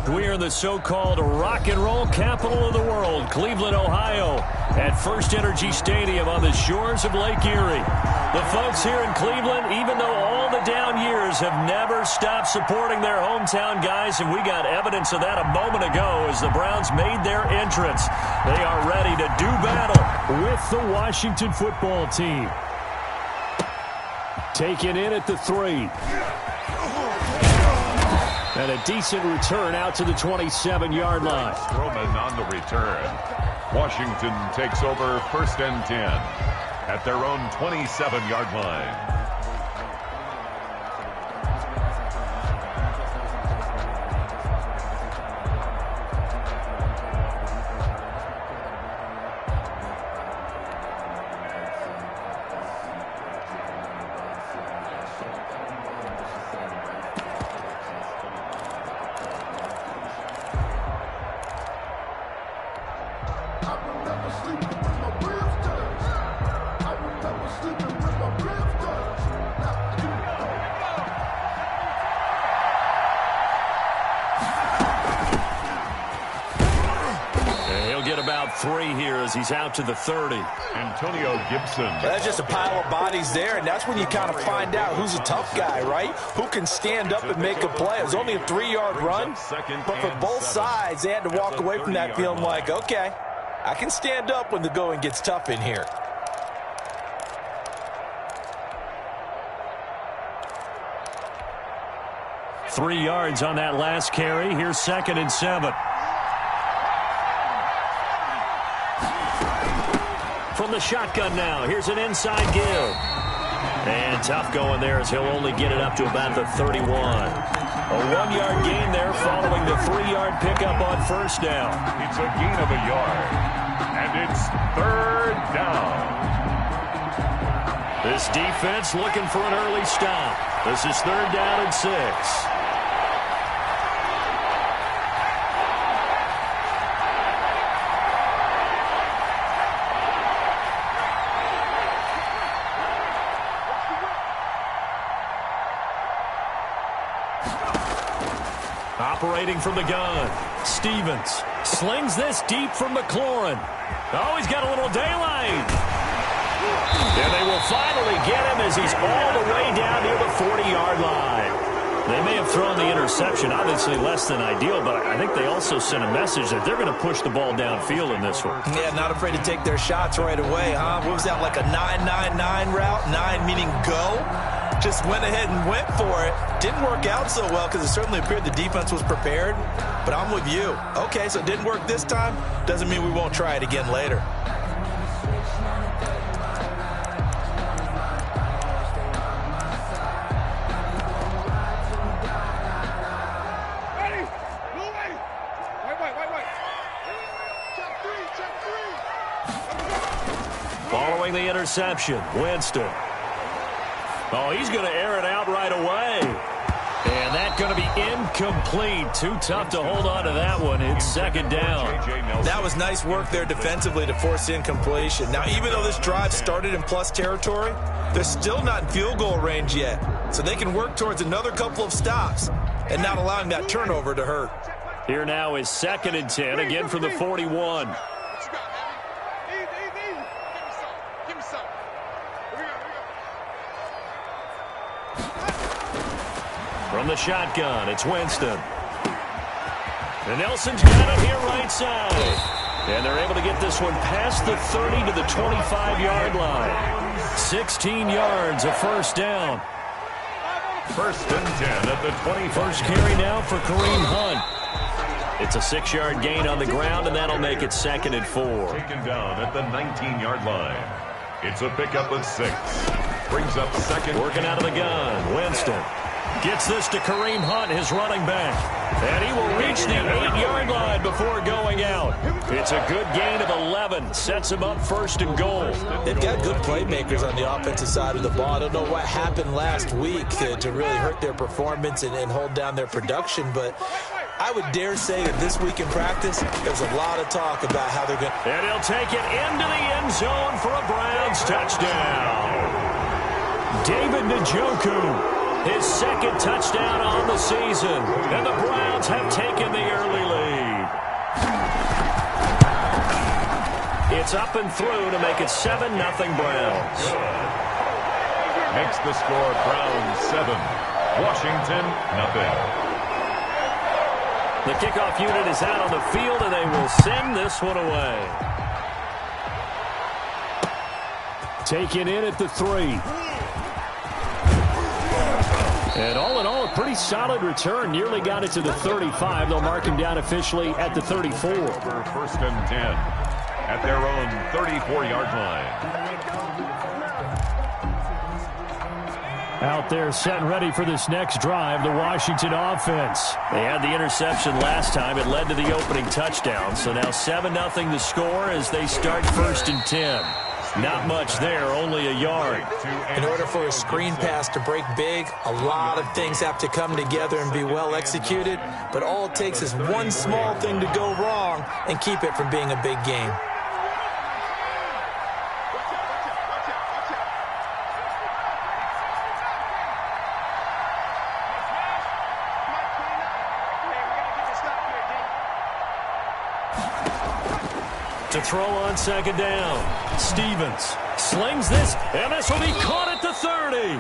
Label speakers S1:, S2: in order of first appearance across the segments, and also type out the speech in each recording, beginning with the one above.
S1: We are in the so-called rock and roll capital of the world, Cleveland, Ohio, at First Energy Stadium on the shores of Lake Erie. The folks here in Cleveland, even though all the down years, have never stopped supporting their hometown guys, and we got evidence of that a moment ago as the Browns made their entrance. They are ready to do battle with the Washington football team. Taken in at the 3. And a decent return out to the 27-yard line.
S2: Roman on the return. Washington takes over 1st and 10 at their own 27-yard line.
S1: He's out to the 30.
S2: Antonio Gibson.
S3: That's just a pile of bodies there, and that's when you kind of find out who's a tough guy, right? Who can stand up and make a play. It was only a 3-yard run, but for both sides, they had to walk away from that feeling like, okay, I can stand up when the going gets tough in here.
S1: Three yards on that last carry. Here's 2nd and 7. From the shotgun now, here's an inside give. And tough going there as he'll only get it up to about the 31. A 1-yard gain there following the 3-yard pickup on 1st down.
S2: It's a gain of a yard, and it's 3rd down.
S1: This defense looking for an early stop. This is 3rd down and 6. Operating from the gun, Stevens slings this deep from McLaurin. Oh, he's got a little daylight. And they will finally get him as he's all the way down near the 40-yard line. They may have thrown the interception, obviously less than ideal, but I think they also sent a message that they're going to push the ball downfield in this one.
S3: Yeah, not afraid to take their shots right away, huh? What was that, like a 9-9-9 route? 9 meaning go? Just went ahead and went for it. Didn't work out so well because it certainly appeared the defense was prepared. But I'm with you. Okay, so it didn't work this time. Doesn't mean we won't try it again later.
S1: Following the interception, Winston. Oh, he's going to air it out right away. And that's going to be incomplete. Too tough to hold on to that one. It's 2nd down.
S3: That was nice work there defensively to force incompletion. Now, even though this drive started in plus territory, they're still not in field goal range yet. So they can work towards another couple of stops and not allowing that turnover to hurt.
S1: Here now is 2nd and 10, again from the 41. From the shotgun, it's Winston. And Nelson's got it here right side. And they're able to get this one past the 30 to the 25-yard line. 16 yards, a 1st down.
S2: 1st and 10 at the
S1: 21st carry now for Kareem Hunt. It's a 6-yard gain on the ground, and that'll make it 2nd and 4.
S2: Taken down at the 19-yard line. It's a pickup of 6. Brings up 2nd.
S1: Working out of the gun, Winston. Gets this to Kareem Hunt, his running back. And he will reach the 8-yard line before going out. It's a good gain of 11. Sets him up 1st and goal.
S3: They've got good playmakers on the offensive side of the ball. I don't know what happened last week to really hurt their performance and hold down their production, but I would dare say that this week in practice, there's a lot of talk about how they're going to...
S1: And he'll take it into the end zone for a Browns touchdown. David Njoku His second touchdown on the season. And the Browns have taken the early lead. It's up and through to make it 7-0 Browns.
S2: Makes the score Browns 7, Washington 0.
S1: The kickoff unit is out on the field, and they will send this one away. Taken in at the 3. And all in all, a pretty solid return. Nearly got it to the 35. They'll mark him down officially at the 34.
S2: For first and 10 at their own 34-yard line.
S1: Out there set and ready for this next drive, the Washington offense. They had the interception last time. It led to the opening touchdown. So now 7-0 the score as they start first and 10. Not much there, only a yard.
S3: In order for a screen pass to break big, a lot of things have to come together and be well executed. But all it takes is one small thing to go wrong and keep it from being a big game.
S1: To throw on second down. Stevens slings this, and this will be caught at the 30.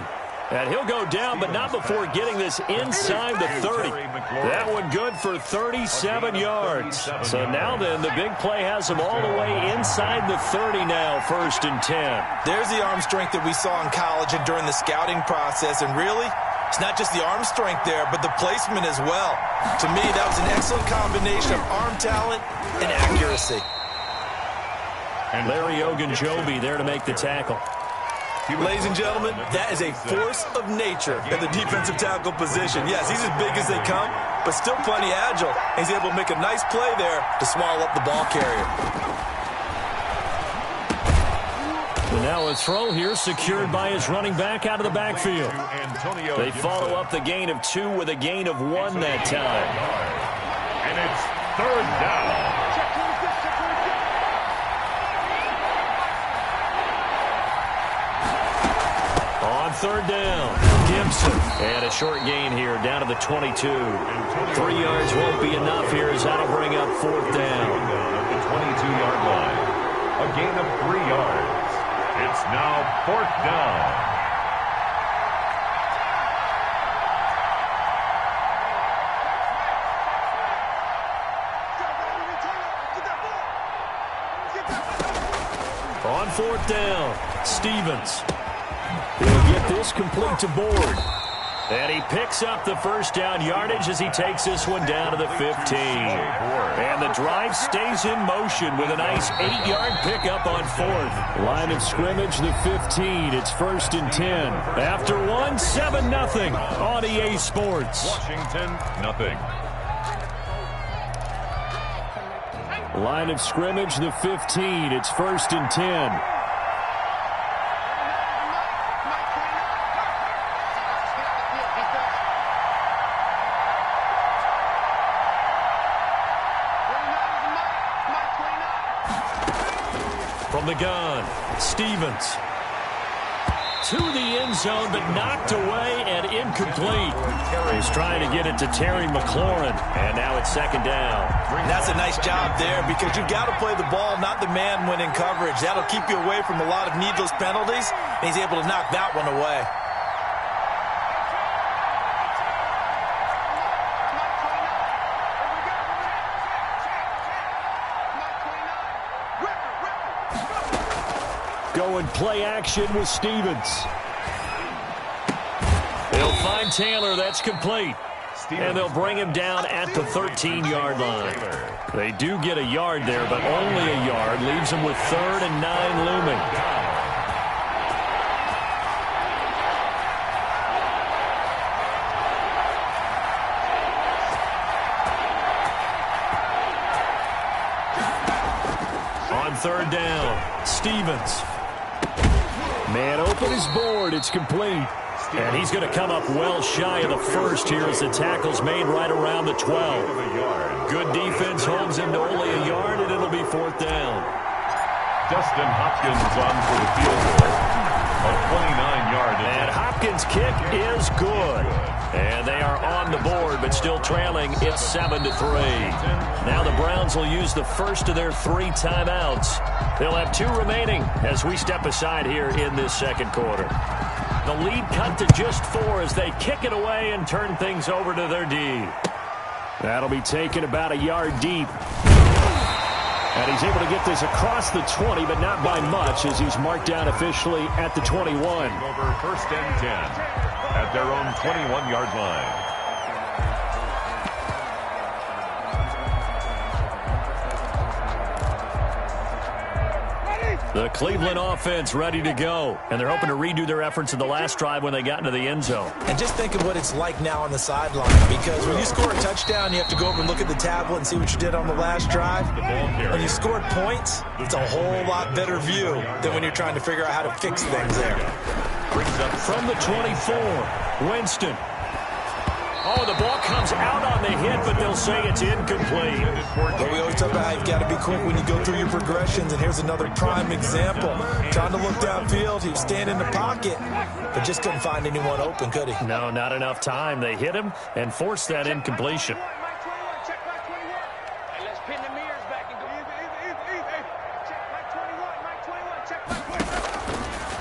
S1: And he'll go down, but not before getting this inside the 30. That one good for 37 yards. So now then, the big play has him all the way inside the 30 now, first and 10.
S3: There's the arm strength that we saw in college and during the scouting process. And really, it's not just the arm strength there, but the placement as well. To me, that was an excellent combination of arm talent and accuracy.
S1: And Larry Ogunjobi there to make the tackle.
S3: Ladies and gentlemen, that is a force of nature in the defensive tackle position. Yes, he's as big as they come, but still plenty agile. He's able to make a nice play there to swallow up the ball carrier.
S1: And now a throw here secured by his running back out of the backfield. They follow up the gain of 2 with a gain of 1 that time.
S2: And it's third down.
S1: Third down, Gibson. And a short gain here down to the 22. 3 yards won't be enough here as that'll bring up fourth down.
S2: At the 22-yard line. A gain of 3 yards. It's now fourth down.
S1: On fourth down, Stevens. He'll get this complete to Board. And he picks up the first down yardage as he takes this one down to the 15. And the drive stays in motion with a nice 8-yard pickup on fourth. Line of scrimmage, the 15. It's first and 10. After 1, 7-0 on EA Sports.
S2: Washington, 0.
S1: Line of scrimmage, the 15. It's first and 10. From the gun, Stevens. To the end zone, but knocked away and incomplete. He's trying to get it to Terry McLaurin, and now it's second down.
S3: That's a nice job there because you've got to play the ball, not the man when in coverage. That'll keep you away from a lot of needless penalties, and he's able to knock that one away.
S1: Going play action with Stevens. They'll find Taylor. That's complete. And they'll bring him down at the 13-yard line. They do get a yard there, but only a yard. Leaves them with 3rd and 9 looming. On third down, Stevens. Man open is Board. It's complete. And he's going to come up well shy of the first here as the tackle's made right around the 12. Good defense holds him to only a yard, and it'll be fourth down.
S2: Dustin Hopkins on for the field goal. A 29-yard attempt.
S1: And Hopkins' kick is good. And they are on the board, but still trailing. It's 7-3. Now the Browns will use the first of their 3 timeouts. They'll have 2 remaining as we step aside here in this second quarter. The lead cut to just 4 as they kick it away and turn things over to their D. That'll be taken about a yard deep. And he's able to get this across the 20, but not by much as he's marked down officially at the 21.
S2: Over first and 10 at their own 21-yard line.
S1: The Cleveland offense ready to go. And they're hoping to redo their efforts in the last drive when they got into the end zone.
S3: And just think of what it's like now on the sideline. Because when you score a touchdown, you have to go over and look at the tablet and see what you did on the last drive. When you scored points, it's a whole lot better view than when you're trying to figure out how to fix things there.
S1: From the 24, Winston. Oh, the ball comes out on the hit, but they'll say it's incomplete.
S3: But we always talk about how you've got to be quick when you go through your progressions, and here's another prime example. Trying to look downfield, he was standing in the pocket, but just couldn't find anyone open, could he?
S1: No, not enough time. They hit him and forced that incompletion.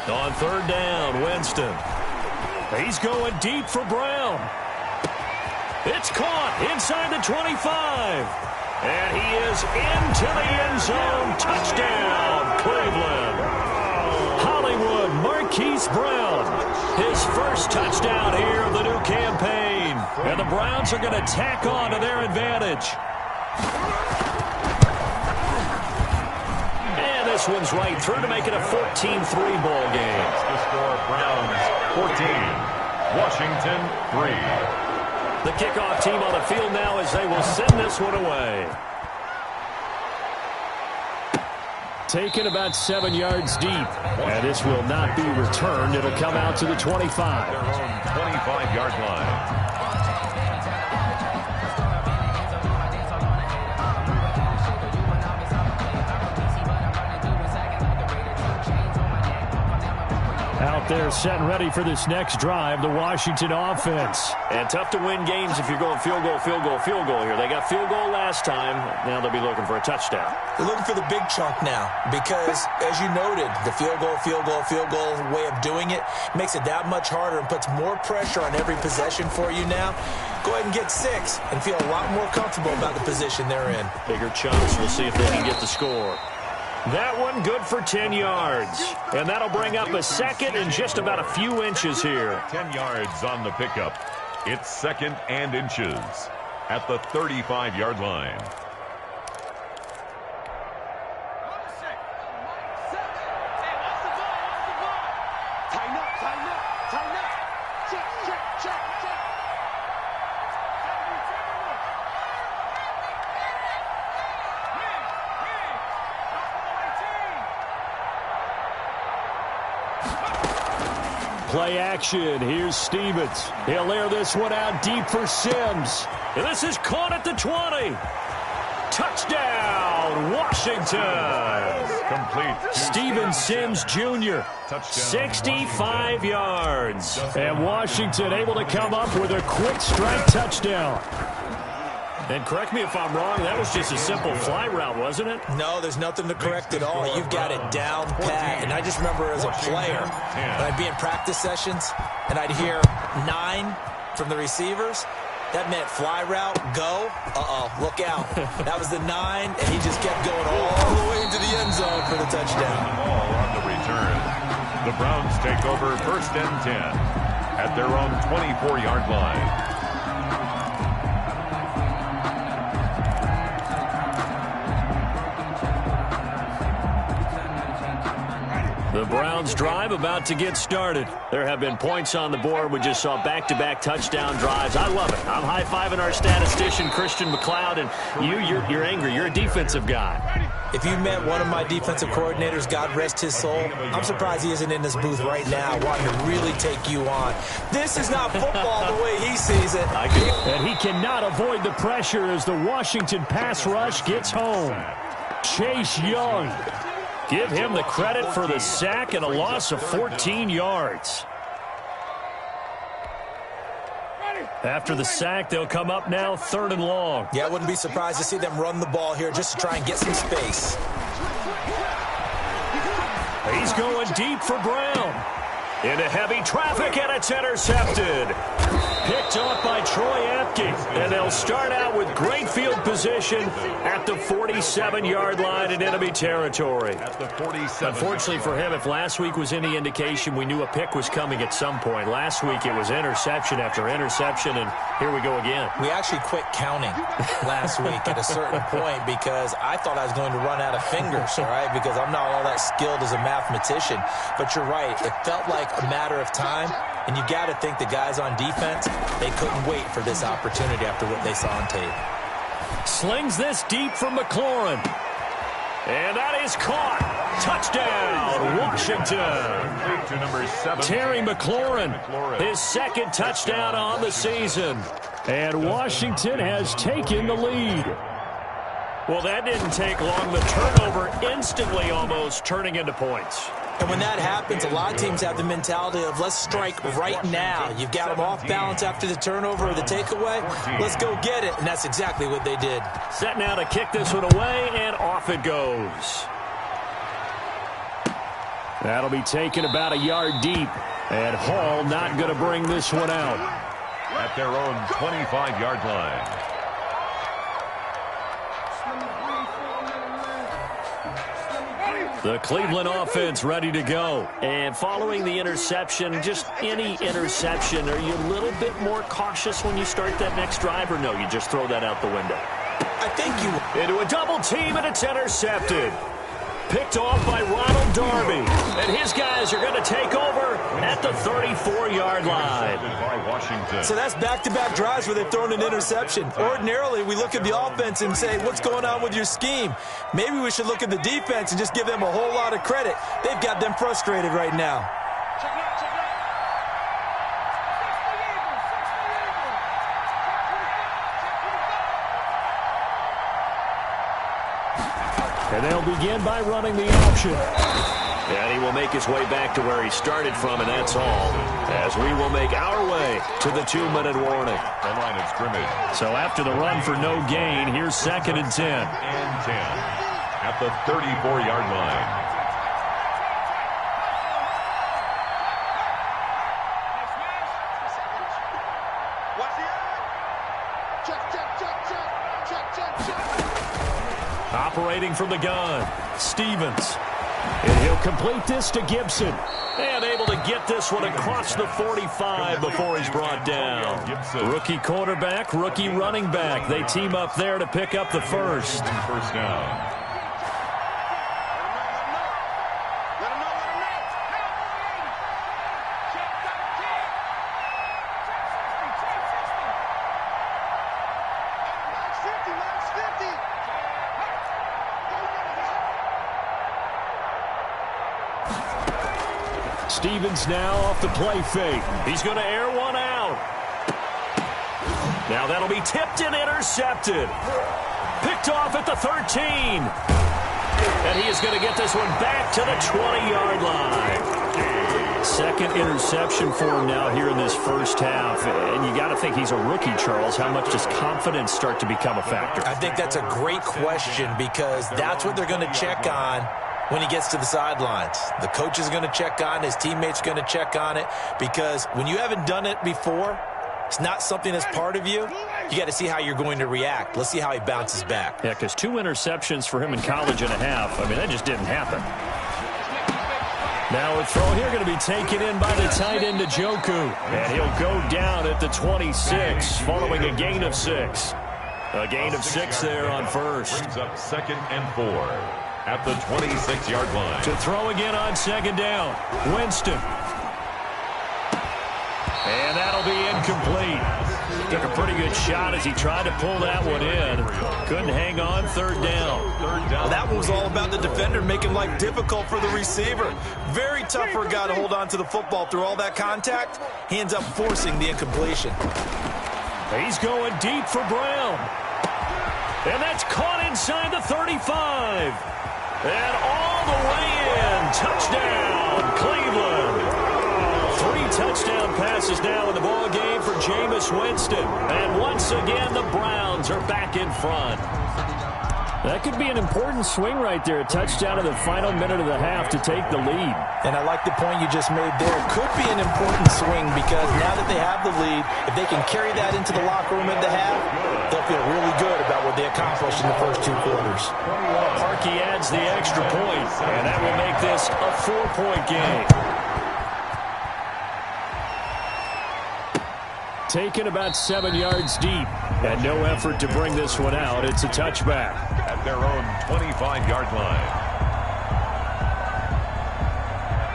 S1: On third down, Winston. He's going deep for Brown. It's caught inside the 25. And he is into the end zone. Touchdown, Cleveland. Hollywood Marquise Brown. His first touchdown here of the new campaign. And the Browns are going to tack on to their advantage. And this one's right through to make it a 14-3 ball game.
S2: The score, Browns 14, Washington 3.
S1: The kickoff team on the field now as they will send this one away. Taken about 7 yards deep. And this will not be returned. It'll come out to the 25.
S2: Their own 25-yard line.
S1: Out there set and ready for this next drive, the Washington offense. And tough to win games if you're going field goal, field goal, field goal here. They got field goal last time. Now they'll be looking for a touchdown.
S3: They're looking for the big chunk now because, as you noted, the field goal way of doing it makes it that much harder and puts more pressure on every possession for you now. Go ahead and get 6 and feel a lot more comfortable about the position they're in.
S1: Bigger chunks. We'll see if they can get the score. That one good for 10 yards. And that'll bring up a second and just about a few inches here.
S2: 10 yards on the pickup. It's second and inches at the 35-yard line.
S1: Play action. Here's Stevens. He'll air this one out deep for Sims. And this is caught at the 20. Touchdown, Washington.
S2: Complete.
S1: Steven Sims Jr.
S2: Touchdown,
S1: 65 yards. And Washington able to come up with a quick strike touchdown. And correct me if I'm wrong, that was just a simple fly route, wasn't it?
S3: No, there's nothing to correct at all. You've got it down pat. And I just remember as a player, when I'd be in practice sessions, and I'd hear 9 from the receivers, that meant fly route, go. Look out. That was the 9, and he just kept going all the way into the end zone for the touchdown.
S2: All on the return. The Browns take over first and 10 at their own 24-yard line.
S1: The Browns drive about to get started. There have been points on the board. We just saw back-to-back touchdown drives. I love it. I'm high-fiving our statistician, Christian McLeod, and you're angry. You're a defensive guy.
S3: If you met one of my defensive coordinators, God rest his soul, I'm surprised he isn't in this booth right now wanting to really take you on. This is not football the way he sees it.
S1: And he cannot avoid the pressure as the Washington pass rush gets home. Chase Young. Give him the credit for the sack and a loss of 14 yards. After the sack, they'll come up now 3rd and long.
S3: Yeah, I wouldn't be surprised to see them run the ball here just to try and get some space.
S1: He's going deep for Brown. Into heavy traffic, and it's intercepted. Picked off by Troy Apke. And they'll start out with great field position at the 47-yard line in enemy territory. Unfortunately for him, if last week was any indication, we knew a pick was coming at some point. Last week it was interception after interception, and here we go again.
S3: We actually quit counting last week at a certain point because I thought I was going to run out of fingers, all right, because I'm not all that skilled as a mathematician. But you're right. It felt like a matter of time, and you got to think the guys on defense, they couldn't wait for this opportunity after what they saw on tape.
S1: Slings this deep for McLaurin. And that is caught. Touchdown, Washington.
S2: To number 7.
S1: Terry McLaurin, his 2nd touchdown on the season. And Washington has taken the lead. Well, that didn't take long. The turnover instantly almost turning into points.
S3: And when that happens, a lot of teams have the mentality of let's strike right now. You've got them off balance after the turnover or the takeaway. Let's go get it. And that's exactly what they did.
S1: Set now to kick this one away, and off it goes. That'll be taken about a yard deep. And Hall not going to bring this one out.
S2: At their own 25-yard line.
S1: The Cleveland offense ready to go. And following the interception, just any interception, are you a little bit more cautious when you start that next drive, or no, you just throw that out the window?
S3: I think you...
S1: Into a double team, and it's intercepted. Picked off by Ronald Darby. And his guys are going to take over at the 34-yard line.
S3: So that's back-to-back drives where they've thrown an interception. Ordinarily, we look at the offense and say, what's going on with your scheme? Maybe we should look at the defense and just give them a whole lot of credit. They've got them frustrated right now.
S1: And they'll begin by running the option. And he will make his way back to where he started from, and that's all. As we will make our way to the 2-minute warning.
S2: The line of scrimmage.
S1: So after the run for no gain, here's 2nd and 10.
S2: And 10 at the 34-yard line.
S1: Operating from the gun, Stevens. And he'll complete this to Gibson. And able to get this one across the 45 before he's brought down. Rookie quarterback, rookie running back. They team up there to pick up the first.
S2: First down.
S1: Stevens now off the play fake. He's going to air one out. Now that'll be tipped and intercepted. Picked off at the 13. And he is going to get this one back to the 20-yard line. 2nd interception for him now here in this first half. And you got to think he's a rookie, Charles. How much does confidence start to become a factor?
S3: I think that's a great question because that's what they're going to check on when he gets to the sidelines. The coach is going to check on it. His teammates are going to check on it because when you haven't done it before, it's not something that's part of you. You got to see how you're going to react. Let's see how he bounces back.
S1: Yeah, because 2 interceptions for him in college and a half. I mean, that just didn't happen. Now a throw here going to be taken in by the tight end Njoku. And he'll go down at the 26 following a gain of 6. A gain of 6 there on first.
S2: Brings up 2nd and 4. At the 26-yard line.
S1: To throw again on 2nd down. Winston. And that'll be incomplete. Took a pretty good shot as he tried to pull that one in. Couldn't hang on. 3rd down.
S3: Well, that one was all about the defender making life difficult for the receiver. Very tough for a guy to hold on to the football through all that contact. He ends up forcing the incompletion.
S1: He's going deep for Brown. And that's caught inside the 35. And all the way in. Touchdown, Cleveland. 3 touchdown passes now in the ball game for Jameis Winston. And once again, the Browns are back in front. That could be an important swing right there. A touchdown in the final minute of the half to take the lead.
S3: And I like the point you just made there. It could be an important swing because now that they have the lead, if they can carry that into the locker room at the half, they'll feel really good about what they accomplished in the first 2 quarters.
S1: Harkey adds the extra point, and that will make this a 4-point game. Taken about 7 yards deep, and no effort to bring this one out. It's a touchback.
S2: At their own 25-yard line.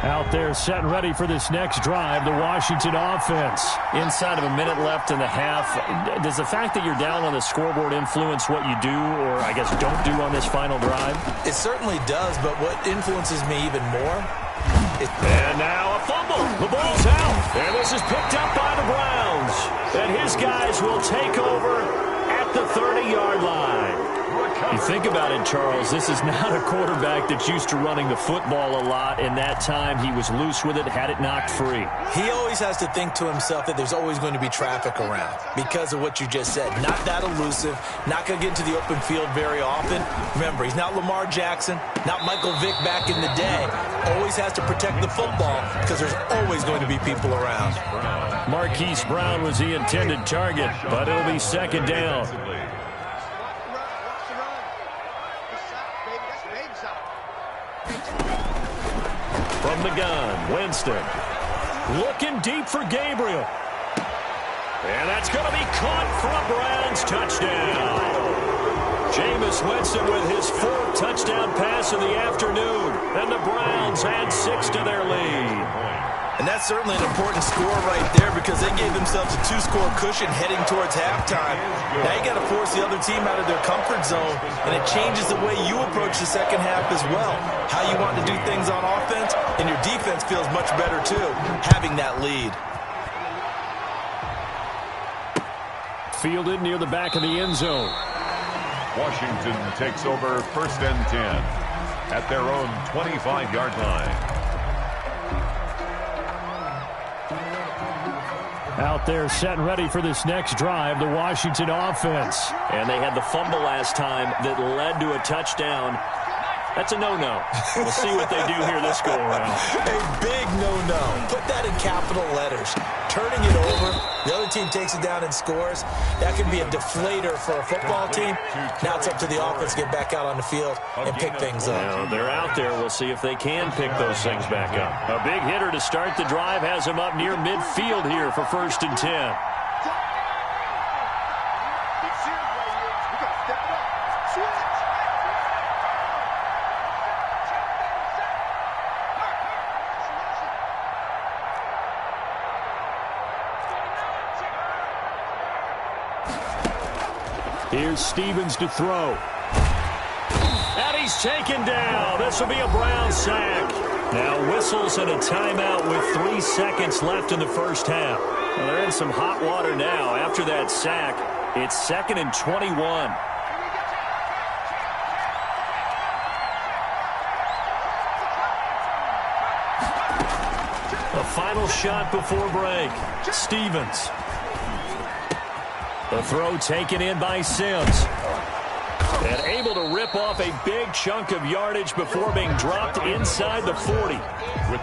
S1: Out there set and ready for this next drive, the Washington offense. Inside of a minute left in the half, does the fact that you're down on the scoreboard influence what you do, or I guess don't do on this final drive?
S3: It certainly does, but what influences me even more
S1: and now a fumble. The ball's out. And this is picked up by the Browns. And his guys will take over at the 30-yard line. You think about it, Charles, this is not a quarterback that's used to running the football a lot. In that time, he was loose with it, had it knocked free.
S3: He always has to think to himself that there's always going to be traffic around because of what you just said. Not that elusive, not going to get into the open field very often. Remember, he's not Lamar Jackson, not Michael Vick back in the day. Always has to protect the football because there's always going to be people around.
S1: Marquise Brown was the intended target, but it'll be second down. From the gun, Winston. Looking deep for Gabriel. And that's going to be caught for a Browns touchdown. Jameis Winston with his 4th touchdown pass of the afternoon. And the Browns add 6 to their lead.
S3: And that's certainly an important score right there because they gave themselves a 2-score cushion heading towards halftime. Now you got to force the other team out of their comfort zone, and it changes the way you approach the second half as well. How you want to do things on offense, and your defense feels much better too, having that lead.
S1: Fielded near the back of the end zone.
S2: Washington takes over 1st and 10 at their own 25-yard line.
S1: Out there set and ready for this next drive, the Washington offense. And they had the fumble last time that led to a touchdown. That's a no-no. We'll see what they do here this go-around.
S3: A big no-no. Put that in capital letters. Turning it over, the other team takes it down and scores. That can be a deflator for a football team. Now it's up to the offense to get back out on the field and pick things up.
S1: Well, they're out there. We'll see if they can pick those things back up. A big hitter to start the drive has him up near midfield here for 1st and 10. Here's Stevens to throw. And he's taken down. This will be a Brown sack. Now whistles and a timeout with 3 seconds left in the first half. Well, they're in some hot water now. After that sack, it's 2nd and 21. A final shot before break. Stevens. The throw taken in by Sims. And able to rip off a big chunk of yardage before being dropped inside the 40.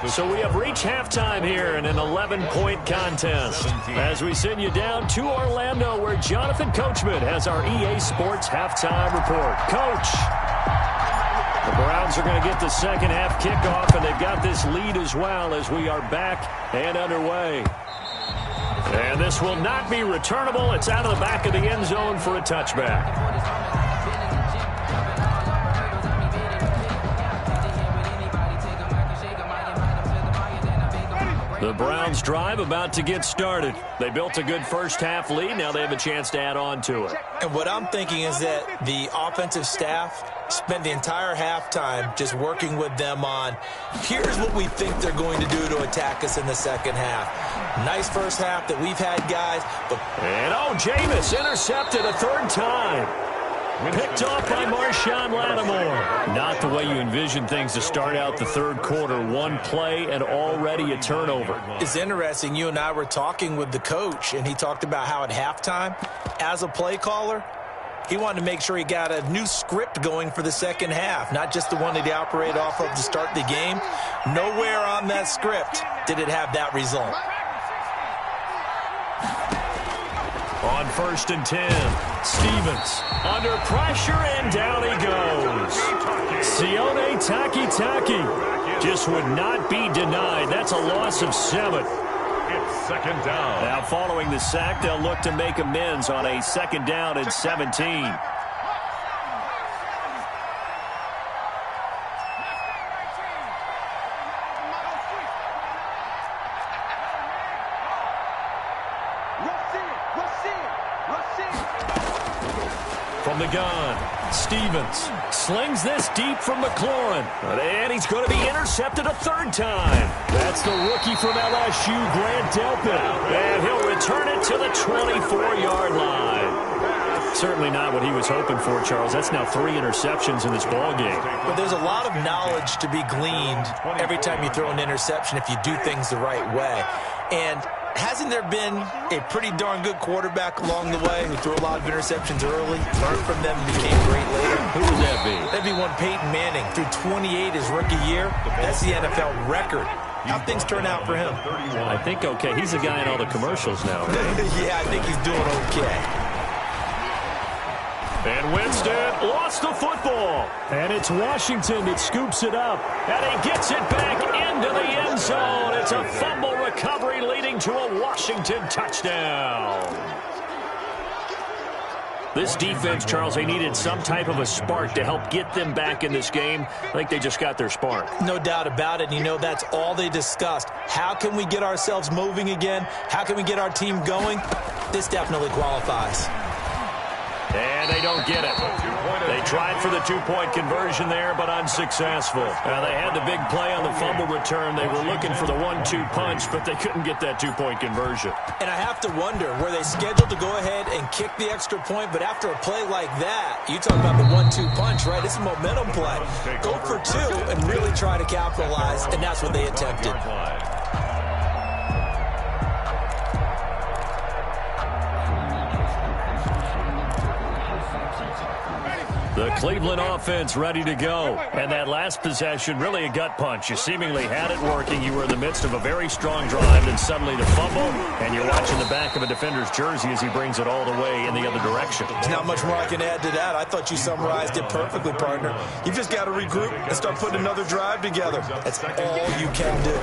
S1: So we have reached halftime here in an 11-point contest. As we send you down to Orlando, where Jonathan Coachman has our EA Sports halftime report. Coach, the Browns are going to get the second half kickoff, and they've got this lead as well as we are back and underway. And this will not be returnable. It's out of the back of the end zone for a touchback. The Browns drive about to get started. They built a good first half lead. Now they have a chance to add on to it.
S3: And what I'm thinking is that the offensive staff spent the entire halftime just working with them on, here's what we think they're going to do to attack us in the second half. Nice first half that we've had, guys.
S1: And Jameis intercepted a third time. Picked off by Marshawn Lattimore. Not the way you envision things to start out the third quarter. One play and already a turnover.
S3: It's interesting. You and I were talking with the coach, and he talked about how at halftime, as a play caller, he wanted to make sure he got a new script going for the second half, not just the one that he operated off of to start the game. Nowhere on that script did it have that result.
S1: On 1st and 10, Stevens under pressure, and down he goes. Sione Takitaki just would not be denied. That's a loss of 7.
S2: It's second down.
S1: Now following the sack, they'll look to make amends on a second down and 17. From the gun, Stevens slings this deep from McLaurin. And he's going to be intercepted a third time. That's the rookie from LSU, Grant Delpit. And he'll return it to the 24-yard line. Certainly not what he was hoping for, Charles. That's now 3 interceptions in this ballgame.
S3: But there's a lot of knowledge to be gleaned every time you throw an interception if you do things the right way. And hasn't there been a pretty darn good quarterback along the way who threw a lot of interceptions early, learned from them, and became great later?
S1: Who would that be?
S3: That'd be one Peyton Manning. Threw 28 his rookie year. That's the NFL record. How'd things turn out for him?
S1: I think okay. He's the guy in all the commercials now, right?
S3: Yeah, I think he's doing okay.
S1: And Winston lost the football. And it's Washington that scoops it up. And he gets it back into the end zone. It's a fumble recovery leading to a Washington touchdown. This defense, Charles, they needed some type of a spark to help get them back in this game. I think they just got their spark.
S3: No doubt about it. And you know, that's all they discussed. How can we get ourselves moving again? How can we get our team going? This definitely qualifies.
S1: And they don't get it. They tried for the 2-point conversion there, but unsuccessful. Now, they had the big play on the fumble return. They were looking for the 1-2 punch, but they couldn't get that 2-point conversion.
S3: And I have to wonder, were they scheduled to go ahead and kick the extra point, but after a play like that, you talk about the 1-2 punch, right? It's a momentum play. Go for 2 and really try to capitalize, and that's what they attempted.
S1: The Cleveland offense ready to go. And that last possession, really a gut punch. You seemingly had it working. You were in the midst of a very strong drive, and suddenly the fumble, and you're watching the back of a defender's jersey as he brings it all the way in the other direction.
S3: There's not much more I can add to that. I thought you summarized it perfectly, partner. You've just got to regroup and start putting another drive together. That's all you can do.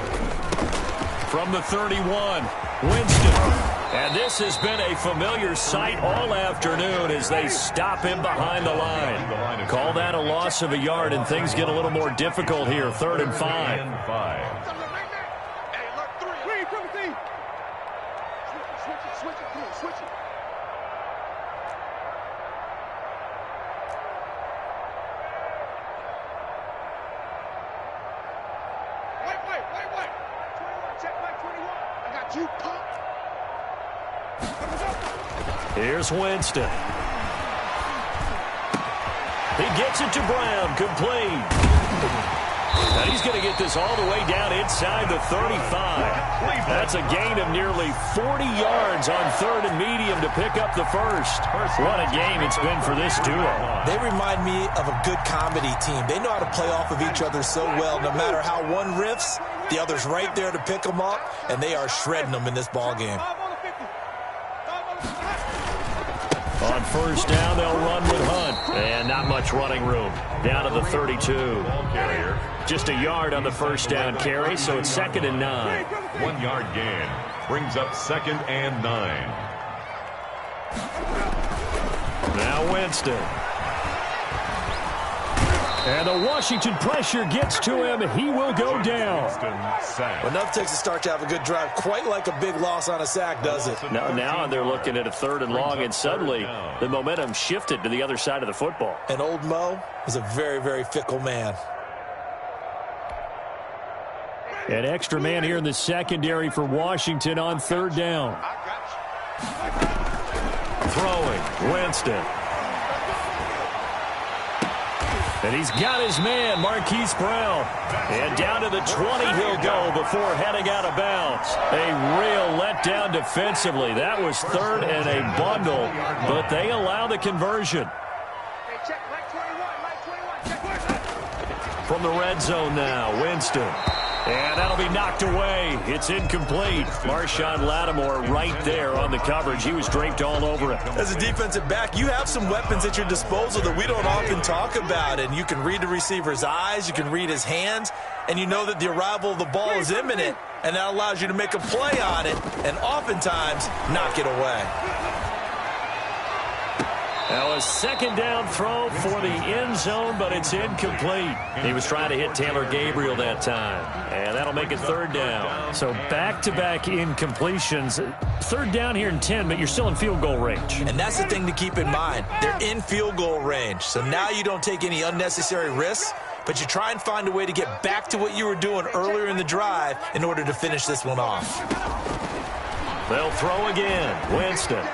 S1: From the 31, Winston. And this has been a familiar sight all afternoon as they stop him behind the line. Call that a loss of a yard, and things get a little more difficult here. 3rd and 5. Here's Winston. He gets it to Brown, complete. And he's going to get this all the way down inside the 35. That's a gain of nearly 40 yards on 3rd and medium to pick up the first. What a game it's been for this duo.
S3: They remind me of a good comedy team. They know how to play off of each other so well. No matter how one riffs, the other's right there to pick them up, and they are shredding them in this ball game.
S1: On 1st down, they'll run with Hunt. And not much running room. Down to the 32. Just a yard on the 1st down carry, so it's 2nd and 9.
S2: 1 yard gain brings up 2nd and 9.
S1: Now Winston. And the Washington pressure gets to him. He will go down.
S3: Enough takes a start to have a good drive. Quite like a big loss on a sack, does it?
S1: Now they're looking at a 3rd and long, and suddenly the momentum shifted to the other side of the football.
S3: And old Mo is a very, very fickle man.
S1: An extra man here in the secondary for Washington on 3rd down. Throwing, Winston. And he's got his man, Marquise Brown. And down to the 20 he'll go before heading out of bounds. A real letdown defensively. That was third and a bundle, but they allow the conversion. From the red zone now, Winston. And that'll be knocked away. It's incomplete. Marshawn Lattimore right there on the coverage. He was draped all over it.
S3: As a defensive back, you have some weapons at your disposal that we don't often talk about. And you can read the receiver's eyes. You can read his hands. And you know that the arrival of the ball is imminent. And that allows you to make a play on it and oftentimes knock it away.
S1: Now a second down throw for the end zone, but it's incomplete. He was trying to hit Taylor Gabriel that time, and that'll make it third down. So back-to-back incompletions. Third down here in 10, but you're still in field goal range.
S3: And that's the thing to keep in mind. They're in field goal range, so now you don't take any unnecessary risks, but you try and find a way to get back to what you were doing earlier in the drive in order to finish this one off.
S1: They'll throw again. Winston.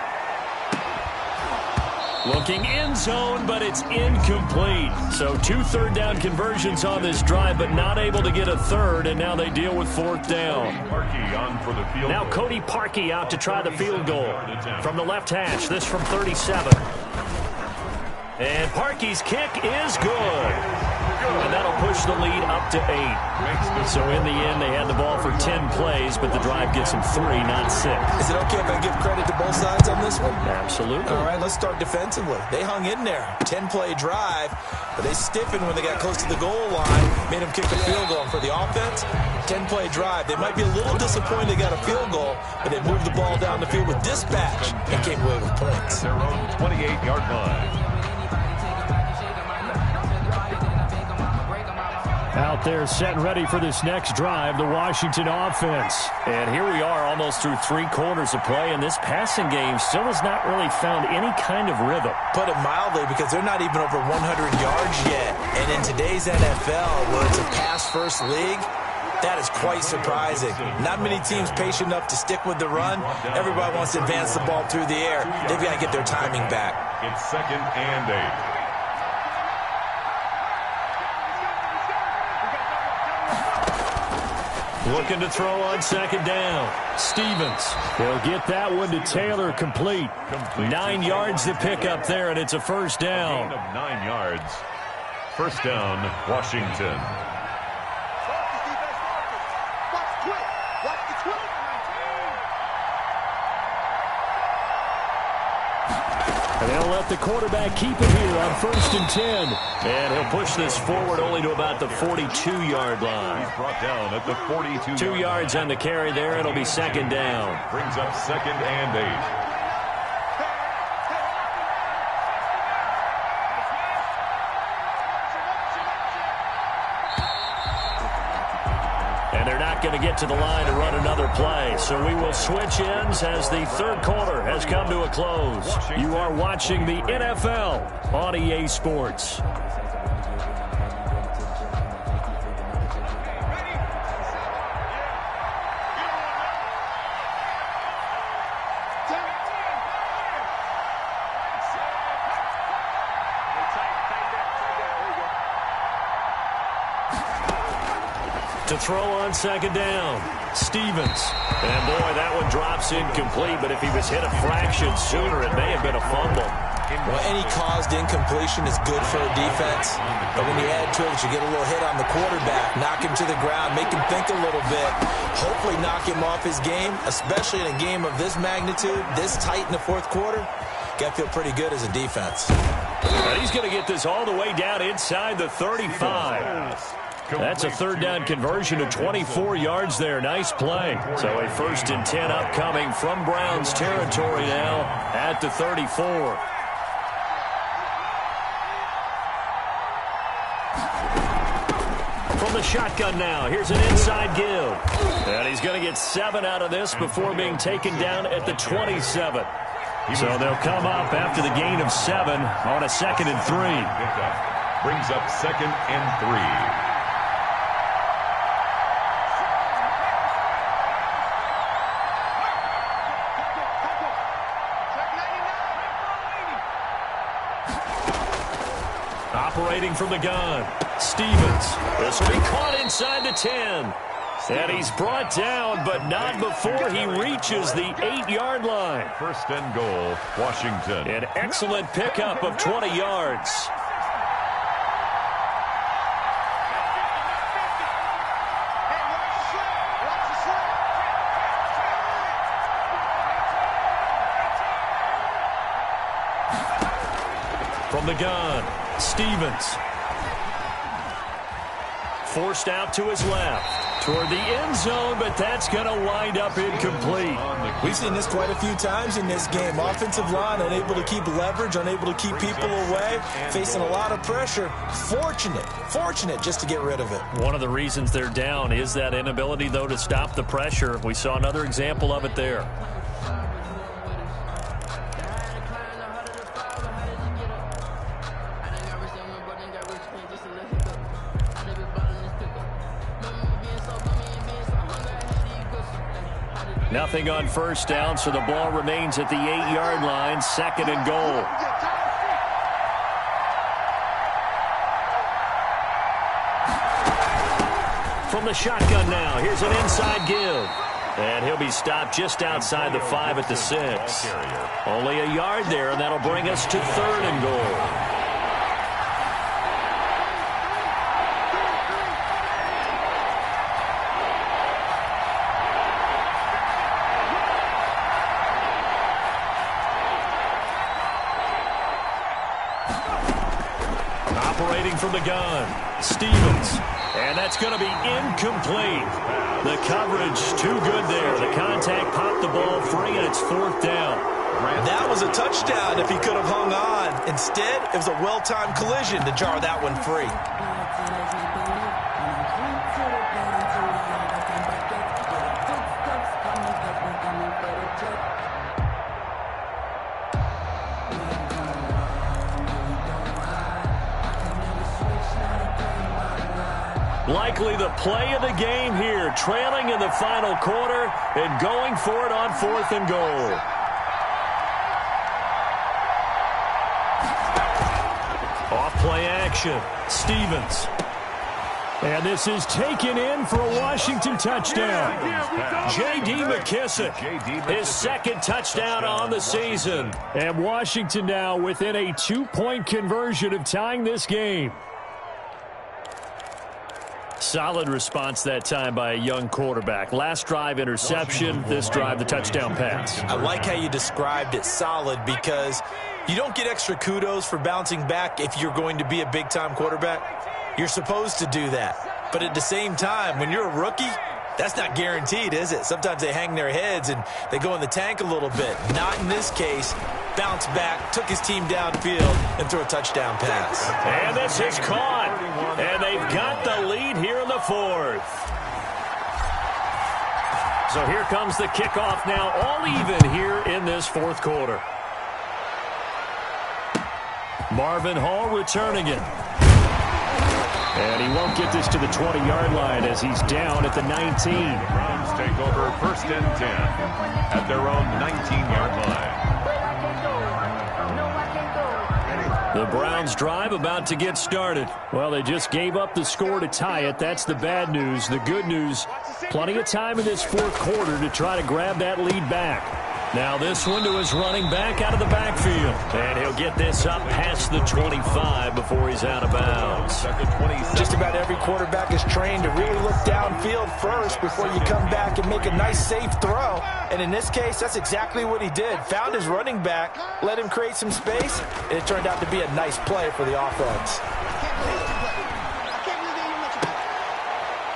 S1: Looking end zone, but it's incomplete. So 2 third down conversions on this drive, but not able to get a third, and now they deal with fourth down. Now Cody Parkey out to try the field goal. From the left hash, this from 37. And Parkey's kick is good. And that'll push the lead up to 8. So in the end, they had the ball for 10 plays, but the drive gets them 3, not 6.
S3: Is it okay if I give credit to both sides on this one?
S1: Absolutely.
S3: All right, let's start defensively. They hung in there. 10-play drive, but they stiffened when they got close to the goal line, made them kick the field goal. And for the offense, 10-play drive. They might be a little disappointed they got a field goal, but they moved the ball down the field with dispatch and came away with points.
S2: Their own 28-yard line.
S1: Out there set and ready for this next drive, the Washington offense. And here we are almost through 3 quarters of play, and this passing game still has not really found any kind of rhythm.
S3: Put it mildly, because they're not even over 100 yards yet. And in today's NFL, where it's a pass-first league, that is quite surprising. Not many teams patient enough to stick with the run. Everybody wants to advance the ball through the air. They've got to get their timing back.
S2: It's 2nd and 8.
S1: Looking to throw on 2nd down. Stevens. He'll get that one to Taylor complete. 9 yards to pick up there, and it's a first down.
S2: A gain of 9 yards. First down, Washington.
S1: And they'll let the quarterback keep it here on 1st and 10. And he'll push this forward only to about the 42-yard line.
S2: He's brought down at the 42.
S1: 2 yards on the carry there. It'll be 2nd down.
S2: Brings up 2nd and 8.
S1: And they're not going to get to the line to run another play. So we will switch ends as the third quarter has come to a close. You are watching the NFL on EA Sports. To throw on 2nd down, Stevens. And boy, that one drops incomplete, but if he was hit a fraction sooner, it may have been a fumble.
S3: Well, any caused incompletion is good for a defense, but when you add to it, you get a little hit on the quarterback, knock him to the ground, make him think a little bit, hopefully knock him off his game, especially in a game of this magnitude, this tight in the 4th quarter. Got to feel pretty good as a defense.
S1: And he's going to get this all the way down inside the 35. That's a 3rd down conversion to 24 yards there. Nice play. So a 1st and 10 upcoming from Browns territory now at the 34. From the shotgun now, here's an inside give. And he's going to get 7 out of this before being taken down at the 27. So they'll come up after the gain of 7 on a 2nd and 3.
S2: Brings up 2nd and 3.
S1: Operating from the gun, Stevens. This will be caught inside the 10. And he's brought down, but not before he reaches the 8-yard line.
S2: First and goal, Washington.
S1: An excellent pickup of 20 yards. From the gun, Stevens. Forced out to his left, toward the end zone, but that's going to wind up incomplete.
S3: We've seen this quite a few times in this game. Offensive line unable to keep leverage, unable to keep people away, facing a lot of pressure. Fortunate just to get rid of it.
S1: One of the reasons they're down is that inability, though, to stop the pressure. We saw another example of it there. Nothing on first down, so the ball remains at the 8-yard line, second and goal. From the shotgun now, here's an inside give. And he'll be stopped just outside the 5 at the 6. Only a yard there, and that'll bring us to third and goal. Operating from the gun, Stevens. And that's going to be incomplete. The coverage too good there. The contact popped the ball free, and it's fourth down.
S3: That was a touchdown if he could have hung on. Instead, it was a well-timed collision to jar that one free.
S1: Likely the play of the game here, trailing in the final quarter and going for it on fourth and goal. Off play action, Stevens. And this is taken in for a Washington touchdown. J.D. McKissick, his second touchdown on the season. And Washington now within a 2-point conversion of tying this game. Solid response that time by a young quarterback. Last drive, interception. This drive, the touchdown pass.
S3: I like how you described it, solid, because you don't get extra kudos for bouncing back if you're going to be a big-time quarterback. You're supposed to do that. But at the same time, when you're a rookie, that's not guaranteed, is it? Sometimes they hang their heads and they go in the tank a little bit. Not in this case. Bounced back, took his team downfield, and threw a touchdown pass.
S1: And this is caught. And they've got the lead here in the fourth. So here comes the kickoff now, all even here in this fourth quarter. Marvin Hall returning it. And he won't get this to the 20-yard line as he's down at the 19.
S2: Browns take over first and 10 at their own 19-yard line.
S1: The Browns drive about to get started. Well, they just gave up the score to tie it. That's the bad news. The good news, plenty of time in this fourth quarter to try to grab that lead back. Now this one to his running back out of the backfield. And he'll get this up past the 25 before he's out of bounds.
S3: Just about every quarterback is trained to really look downfield first before you come back and make a nice, safe throw. And in this case, that's exactly what he did. Found his running back, let him create some space, and it turned out to be a nice play for the offense.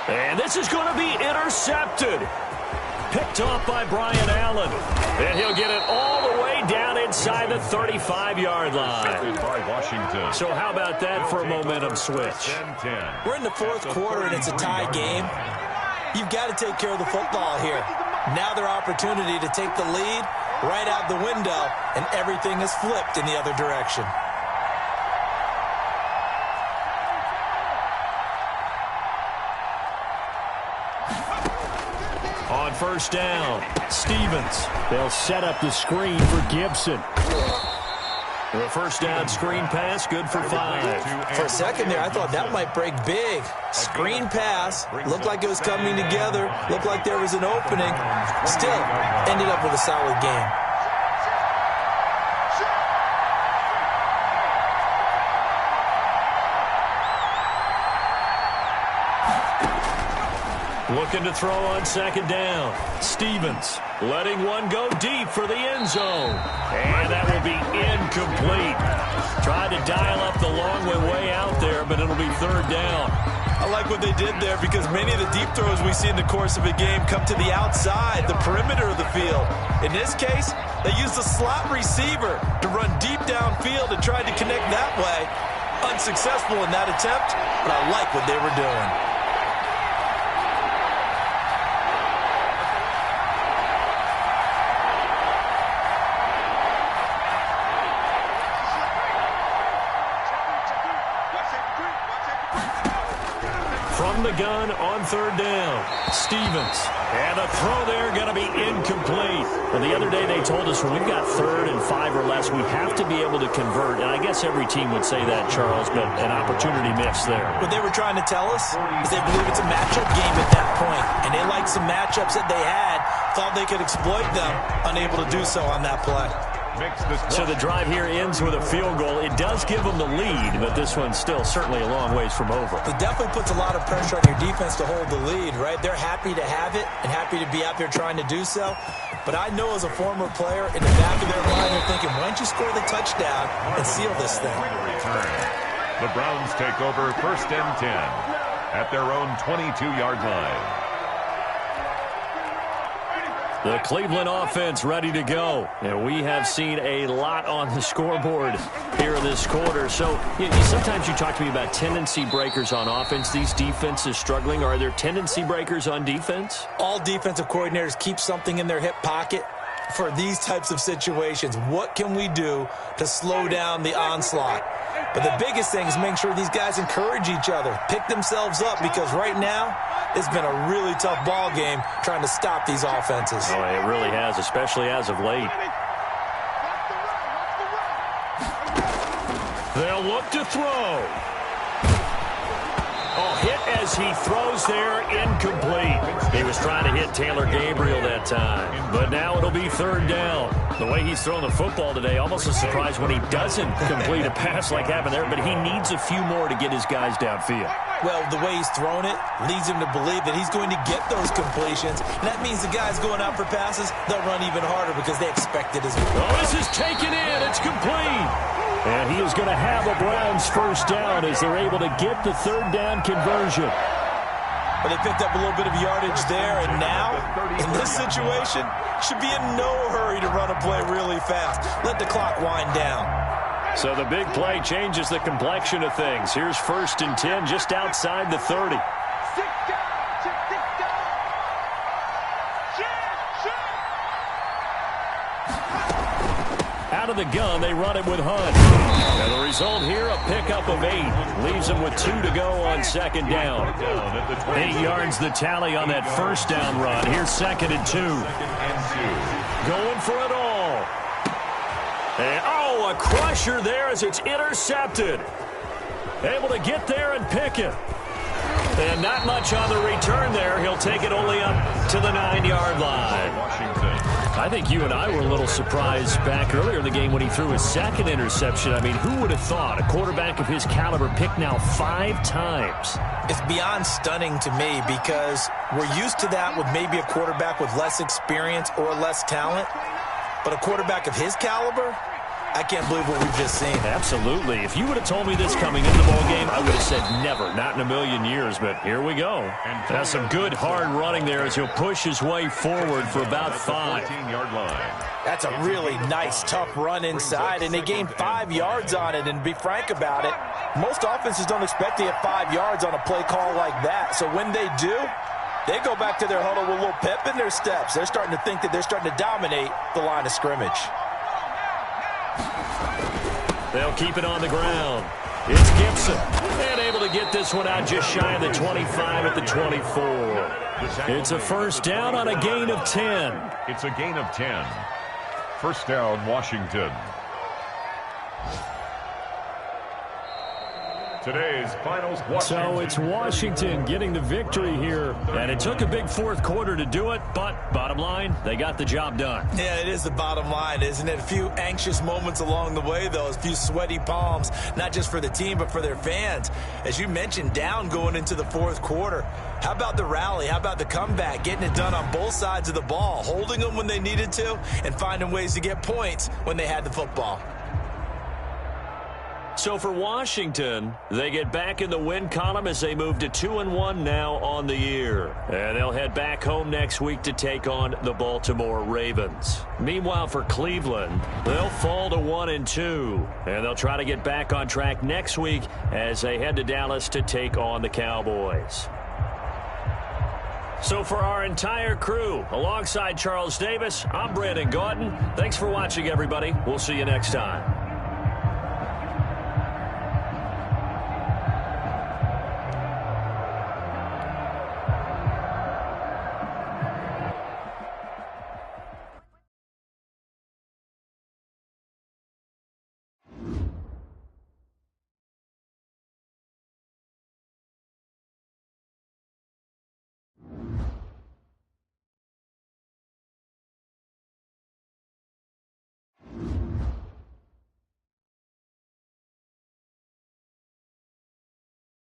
S1: And this is going to be intercepted. Picked off by Brian Allen. And he'll get it all the way down inside the 35-yard line. So how about that for a momentum switch?
S3: We're in the fourth quarter, and it's a tie game. You've got to take care of the football here. Now their opportunity to take the lead right out the window, and everything is flipped in the other direction.
S1: On first down, Stevens. They'll set up the screen for Gibson. The first down screen pass, good for 5.
S3: For a second there, I thought that might break big. Screen pass, looked like it was coming together, looked like there was an opening. Still, ended up with a solid game.
S1: Looking to throw on second down. Stevens letting one go deep for the end zone. And that will be incomplete. Tried to dial up the long way out there, but it'll be third down.
S3: I like what they did there because many of the deep throws we see in the course of a game come to the outside, the perimeter of the field. In this case, they used a slot receiver to run deep downfield and tried to connect that way. Unsuccessful in that attempt, but I like what they were doing.
S1: From the gun on third down, Stevens. And the throw there going to be incomplete. Well, the other day they told us when we've got 3rd and 5 or less, we have to be able to convert. And I guess every team would say that, Charles, but an opportunity missed there.
S3: What they were trying to tell us is they believe it's a matchup game at that point. And they liked some matchups that they had, thought they could exploit them, unable to do so on that play.
S1: So the drive here ends with a field goal. It does give them the lead, but this one's still certainly a long ways from over.
S3: It definitely puts a lot of pressure on your defense to hold the lead, right? They're happy to have it and happy to be out there trying to do so. But I know as a former player, in the back of their mind, they're thinking, why don't you score the touchdown and seal this thing?
S2: The Browns take over 1st and 10 at their own 22-yard line.
S1: The Cleveland offense ready to go. And we have seen a lot on the scoreboard here in this quarter. So sometimes you talk to me about tendency breakers on offense. These defenses struggling. Are there tendency breakers on defense?
S3: All defensive coordinators keep something in their hip pocket for these types of situations. What can we do to slow down the onslaught? But the biggest thing is make sure these guys encourage each other, pick themselves up, because right now it's been a really tough ball game trying to stop these offenses.
S1: Oh, it really has, especially as of late. They'll look to throw. Oh, hit as he throws there, incomplete. He was trying to hit Taylor Gabriel that time, but now it'll be third down. The way he's thrown the football today, almost a surprise when he doesn't complete a pass like happened there, but he needs a few more to get his guys downfield.
S3: Well, the way he's thrown it leads him to believe that he's going to get those completions, and that means the guys going out for passes, they'll run even harder because they expect it as well.
S1: Oh, this is taken in. It's complete. And he is going to have a Browns first down as they're able to get the third down conversion.
S3: But they picked up a little bit of yardage there, and now, in this situation, should be in no hurry to run a play really fast. Let the clock wind down.
S1: So the big play changes the complexion of things. Here's 1st and 10 just outside the 30. Out of the gun, they run it with Hunt. And the result here, a pickup of 8. Leaves them with 2 to go on second down. 8 yards the tally on that first down run. Here's 2nd and 2. Going for it all. And, oh, a crusher there as it's intercepted. Able to get there and pick it. And not much on the return there. He'll take it only up to the 9-yard line. I think you and I were a little surprised back earlier in the game when he threw his 2nd interception. I mean, who would have thought a quarterback of his caliber picked now 5 times?
S3: It's beyond stunning to me because we're used to that with maybe a quarterback with less experience or less talent. But a quarterback of his caliber, I can't believe what we've just seen.
S1: Absolutely. If you would have told me this coming into the ball game, I would have said never, not in a million years. But here we go. That's some good hard running there as he'll push his way forward for about 5.
S3: That's a really nice, tough run inside, and they gained 5 yards on it. And to be frank about it, most offenses don't expect to get 5 yards on a play call like that. So when they do, they go back to their huddle with a little pep in their steps. They're starting to think that they're starting to dominate the line of scrimmage.
S1: They'll keep it on the ground. It's Gibson. And able to get this one out just shy of the 25 at the 24. It's a first down on a gain of 10.
S2: It's a gain of 10. First down, Washington. Today's finals.
S1: So it's Washington getting the victory here, and it took a big fourth quarter to do it, but bottom line, they got the job done.
S3: Yeah, it is the bottom line, isn't it? A few anxious moments along the way, though, a few sweaty palms, not just for the team, but for their fans. As you mentioned, down going into the fourth quarter. How about the rally? How about the comeback? Getting it done on both sides of the ball, holding them when they needed to, and finding ways to get points when they had the football.
S1: So for Washington, they get back in the win column as they move to 2-1 now on the year. And they'll head back home next week to take on the Baltimore Ravens. Meanwhile, for Cleveland, they'll fall to 1-2. And they'll try to get back on track next week as they head to Dallas to take on the Cowboys. So for our entire crew, alongside Charles Davis, I'm Brandon Gaudin. Thanks for watching, everybody. We'll see you next time.